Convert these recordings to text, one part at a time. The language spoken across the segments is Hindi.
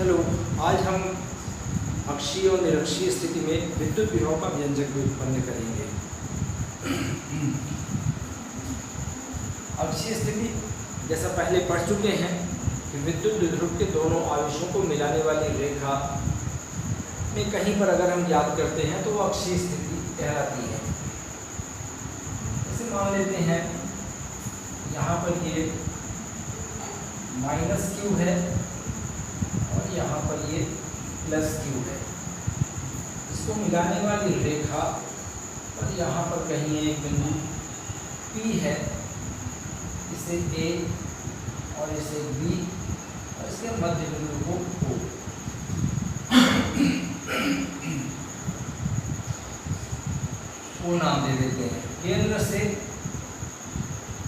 हेलो, आज हम अक्षीय और निरक्षीय स्थिति में विद्युत विभव का व्यंजक उत्पन्न करेंगे। अक्षीय स्थिति जैसा पहले पढ़ चुके हैं कि विद्युत द्विध्रुव के दोनों आवेशों को मिलाने वाली रेखा में कहीं पर अगर हम याद करते हैं तो वो अक्षीय स्थिति कहलाती है। जैसे मान लेते हैं यहाँ पर ये -q है और यहाँ पर ये +q है। इसको मिलाने वाली रेखा पर यहाँ पर कहीं एक बिंदु P है, इसे A और इसे B और इसके मध्य बिंदु को O। O नाम दे देते हैं। केंद्र से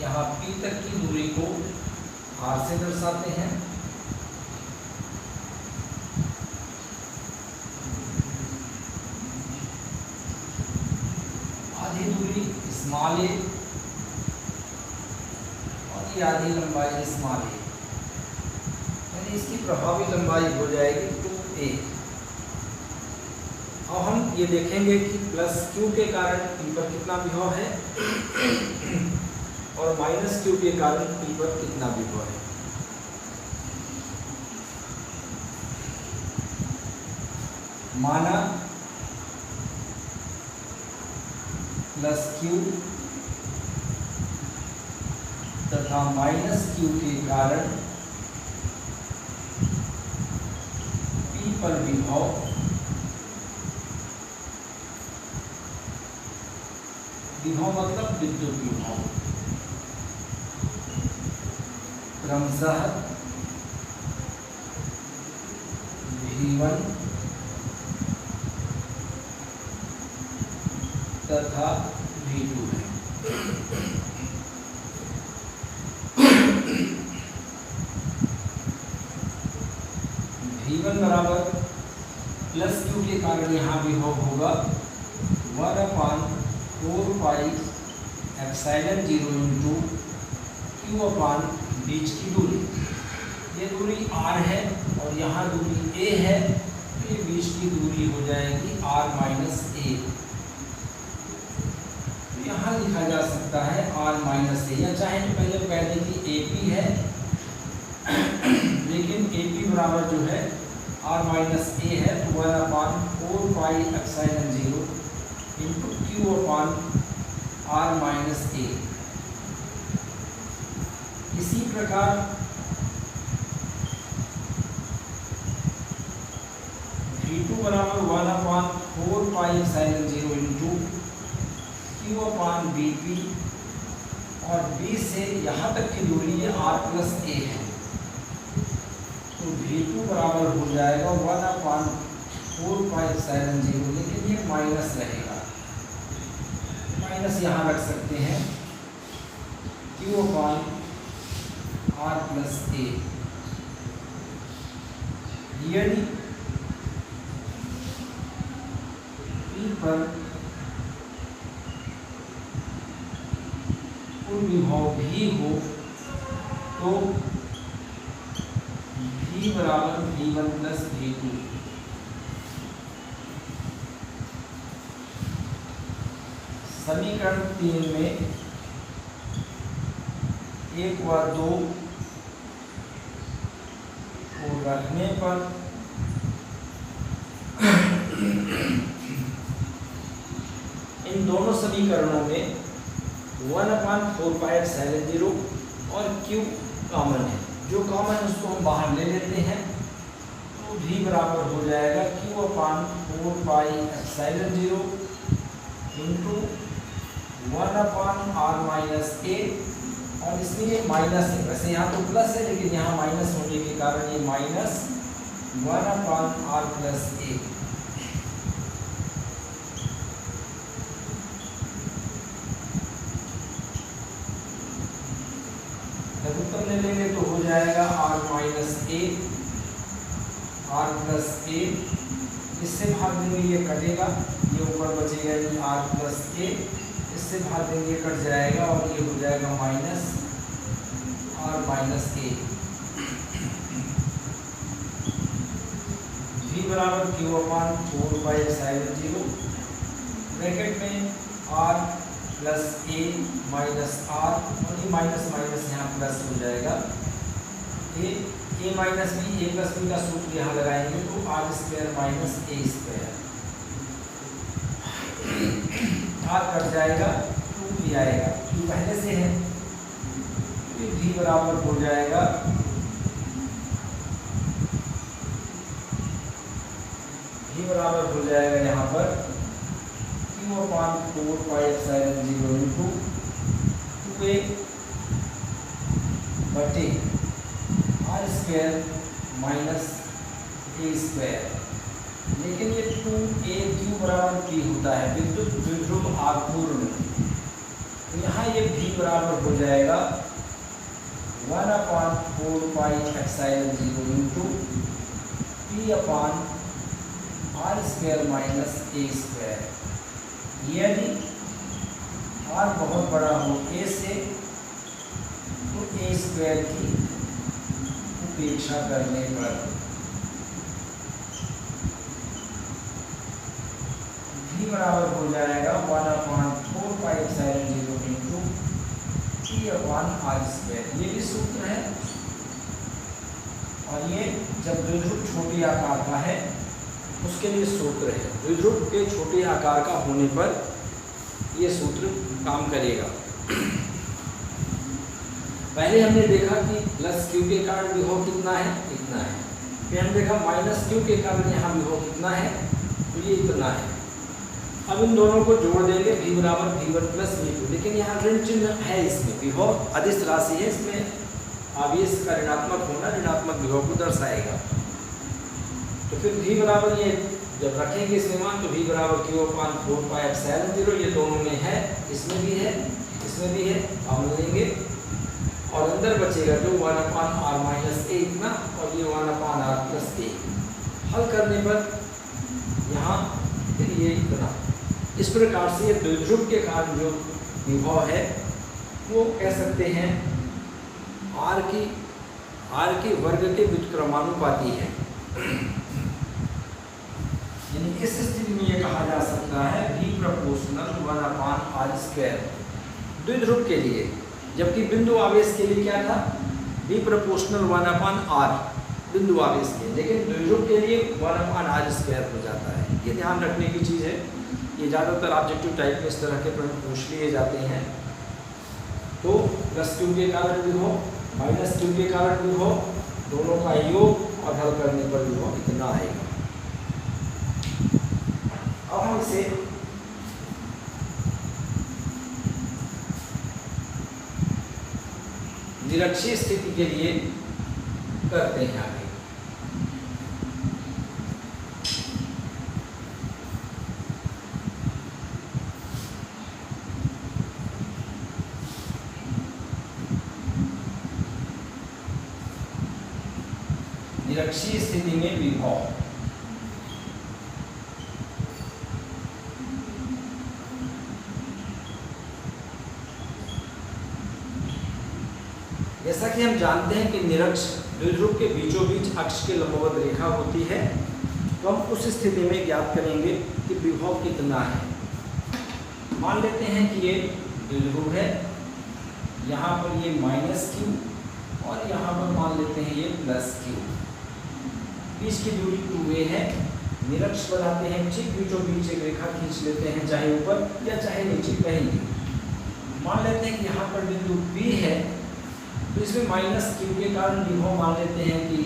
यहाँ P तक की दूरी को R से दर्शाते हैं। आधी दूरी स्मॉल a और ये आधी लंबाई स्मॉल a, यानी इसकी प्रभावी लंबाई हो जाएगी 2a। अब हम ये देखेंगे कि +q के कारण P पर कितना विभव है और -q के कारण P पर कितना विभव है। माना +q तथा -q के कारण P पर विभव मतलब विद्युत विभव क्रमशः V1 तथा V2 है। V1 बराबर +q के कारण यहाँ विभव होगा 1/4 पाई एप्सिलॉन 0 इंटू q अपान बीच की दूरी। ये दूरी r है और यहाँ दूरी a है, तो ये बीच की दूरी हो जाएगी r माइनस a। तो यहाँ लिखा जा सकता है r माइनस a, या चाहे तो पहले कह दें कि AP है, लेकिन AP बराबर जो है r माइनस a है, तो 1/4 pi epsilon 0 into q upon r minus a। इसी प्रकार V2 बराबर 1/4 पाई एप्सिलॉन 0 इंटू q अपान BP, और B से यहाँ तक की दूरी ये r प्लस a है, तो V2 बराबर हो जाएगा 1/4 पाई एप्सिलॉन 0, लेकिन ये माइनस रहेगा, माइनस यहाँ रख सकते हैं q upon r plus a। यदि P पर कुल विभव भी हो तो V बराबर V1 प्लस V2। समीकरण 3 में 1 व 2 को रखने पर इन दोनों समीकरणों में 1/4 पाई एप्सिलॉन 0 और Q कॉमन है। जो कॉमन है उसको हम बाहर ले लेते हैं, तो V बराबर हो जाएगा Q/4 pi epsilon 0 into 1/r minus a, और इसमें ये माइनस है, वैसे यहाँ तो प्लस है लेकिन यहाँ माइनस होने के कारण ये माइनस 1/r प्लस a। लघुत्तम ले लेंगे तो हो जाएगा r minus a, r plus a, इससे भाग देंगे ये कटेगा, ये ऊपर बचेगा यानी r प्लस a, इससे भाग देंगे कट जाएगा और ये हो जाएगा माइनस r माइनस a। बराबर क्यू अपान 4 पाई एप्सिलॉन 0 ब्रैकेट में r plus a minus r और ये माइनस माइनस यहाँ प्लस हो जाएगा। a minus b, a plus b का सूत्र यहाँ लगाएंगे तो r square minus a square, r cut जाएगा 2b आएगा, q पहले से है तो v बराबर हो जाएगा यहाँ पर q अपान 4 पाई एप्सिलॉन 0 इंटू 2a बटे r square minus a square. लेकिन ये 2a q बराबर p होता है विद्युत द्विध्रुव आघूर्ण, तो यहाँ ये v बराबर हो जाएगा 1 अपान 4 pi epsilon 0 into p upon r square minus a square. यदि r बहुत बड़ा हो a से तो a स्क्वायर की उपेक्षा करने पर v बराबर हो जाएगा 1 अपान 4 पाई एप्सिलॉन 0 इंटू p अपान r स्क्वायर। ये भी सूत्र है और ये जब द्विध्रुव छोटे आकार का है उसके लिए सूत्र है। द्विध्रुव के छोटे आकार का होने पर यह सूत्र काम करेगा। पहले हमने देखा कि प्लस क्यू के कारण विभव कितना है, इतना है। फिर हमने देखा माइनस क्यू के कारण यहाँ विभव कितना है, तो ये इतना है। अब इन दोनों को जोड़ देंगे v बराबर v1 प्लस v2, लेकिन यहाँ ऋण चिन्ह है, इसमें विभव अदिश राशि है, इसमें आवेश का ऋणात्मक होना ऋणात्मक विभव को दर्शाएगा। तो फिर v बराबर ये जब रखेंगे इसमें मान तो v बराबर q अपान 4 पाई एप्सिलॉन 0, ये दोनों में है, इसमें भी है, इसमें भी है, हम लेंगे और अंदर बचेगा जो 1 अपान r माइनस a इतना और ये 1 अपान r प्लस a। हल करने पर यहाँ फिर ये इतना। इस प्रकार से ये द्विध्रुव के कारण जो विभव है वो कह सकते हैं r की वर्ग के व्युत्क्रमानुपाती है। यानी इस स्थिति में ये कहा जा सकता है v प्रोपोर्शनल 1 अपान r स्क्वायर द्विध्रुव के लिए, जबकि बिंदु आवेश के लिए क्या था, v प्रोपोर्शनल 1 अपान r बिंदु आवेश के, लेकिन द्विध्रुव के लिए 1 अपान r स्क्वायर हो जाता है। ये ध्यान रखने की चीज़ है। ये ज़्यादातर ऑब्जेक्टिव टाइप में इस तरह के प्रश्न पूछ लिए जाते हैं। तो प्लस क्यू के कारण विभव माइनस क्यू के कारण विभव, दोनों का योग और हल करने पर विभव इतना आएगा। अब हम इसे निरक्षीय स्थिति के लिए करते हैं आगे। निरक्षीय स्थिति में विभव जैसा कि हम जानते हैं कि निरक्ष द्विध्रुव के बीचों बीच अक्ष के लंबवत रेखा होती है, तो हम उस स्थिति में ज्ञात करेंगे कि विभव कितना है। मान लेते हैं कि ये द्विध्रुव है, यहाँ पर ये माइनस क्यू और यहाँ पर मान लेते हैं ये प्लस क्यू। बीच की दूरी 2a है। निरक्ष बनाते हैं, ठीक बीचों बीच एक रेखा खींच लेते हैं, चाहे ऊपर या चाहे नीचे कहीं भी। मान लेते हैं कि यहाँ पर बिंदु P है, तो इसमें माइनस क्यू के कारण विभव मान लेते हैं कि,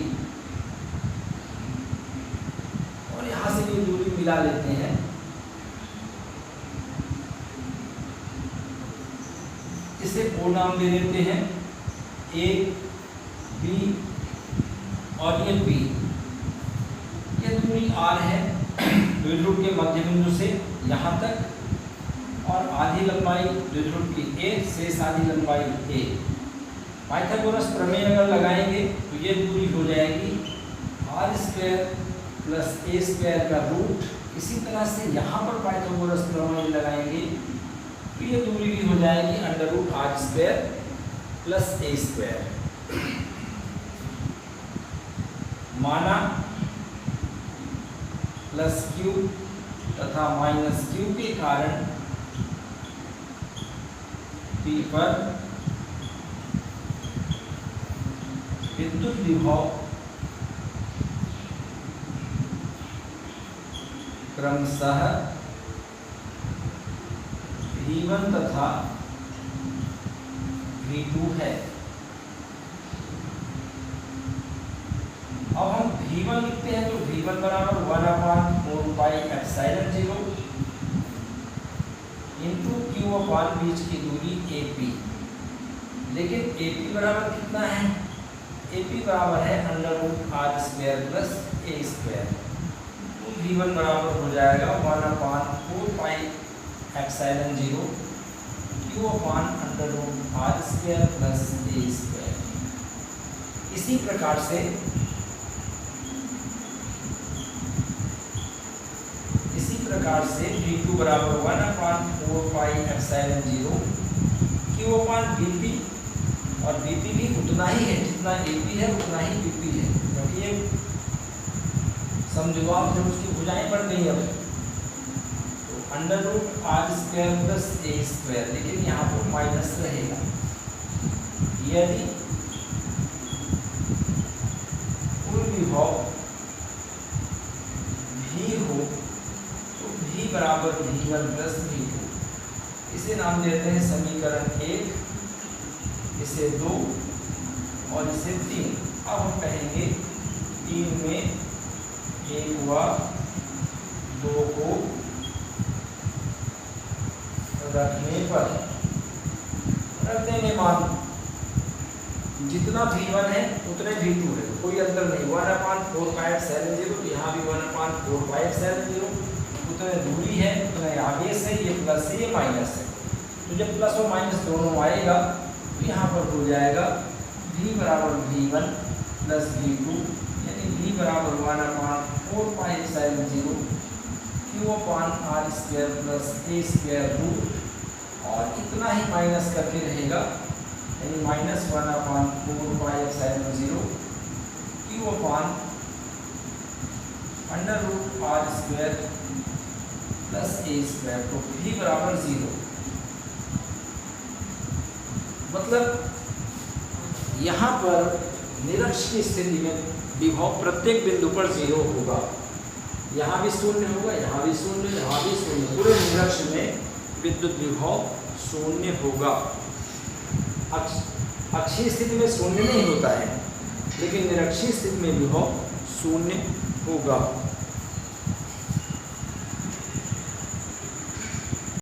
और यहाँ से ये दूरी मिला लेते हैं। इसे ओ नाम दे देते हैं, ए बी और ये बी। ये दूरी r है द्विध्रुव के मध्य बिंदु से यहाँ तक, और आधी लंबाई द्विध्रुव की a से आधी लंबाई a। पाइथागोरस प्रमेय अगर लगाएंगे तो ये दूरी हो जाएगी r square plus a square का रूट। इसी तरह से यहाँ पर पाइथागोरस प्रमेय लगाएंगे तो ये दूरी भी हो जाएगी under root r square plus a square. माना प्लस क्यू तथा माइनस क्यू के कारण P पर विद्युत विभव क्रमशः V1 तथा V2 है। अब हम V1 लिखते हैं तो V1 बराबर 1/4 पाई एप्सिलॉन 0 इंटू क्यू अपान बीच की दूरी AP। लेकिन AP बराबर कितना है? AP बराबर है √r² प्लस a²। तो V1 बराबर हो जाएगा 1/4 पाई एप्सिलॉन 0 क्यू अपान √r² प्लस a²। इसी प्रकार से V2 बराबर 1/4 पाई एप्सिलॉन 0 क्यू अपान BP, और BP भी उतना ही है जितना AP है, उतना ही BP है, क्योंकि ये समझवाब जब उसकी भुजाएं बढ़ गई अब तो √r² प्लस a², लेकिन यहाँ पर माइनस रहेगा। यदि कुल विभव V हो तो V बराबर V1 प्लस V2। इसे नाम देते हैं समीकरण 1, इसे 2 और इसे 3। अब हम कहेंगे 3 में 1 हुआ, 2 को रखने पर रख देंगे मान जितना V1 है उतने V2 है, कोई अंतर नहीं। 1/4 पाई एप्सिलॉन 0, यहाँ भी 1/4 पाई एप्सिलॉन 0, उतने दूरी है, उतना आवेश है, ये प्लस है, ये माइनस है। तो जब प्लस और माइनस दोनों आएगा तो यहाँ पर हो जाएगा V बराबर V1 प्लस V2, यानी V बराबर 1/4 पाई एप्सिलॉन 0 क्यू अपान r² प्लस a², और इतना ही माइनस करके रहेगा, यानी माइनस 1/4 पाई एप्सिलॉन 0 क्यू अपान √r² प्लस a²। तो V बराबर 0। मतलब यहाँ पर निरक्ष की स्थिति में विभव प्रत्येक बिंदु पर 0 होगा। यहाँ भी शून्य होगा, यहाँ भी शून्य, यहाँ भी शून्य, पूरे निरक्ष में विद्युत विभव शून्य होगा। अक्षीय स्थिति में शून्य नहीं होता है, लेकिन निरक्षीय स्थिति में विभव शून्य होगा।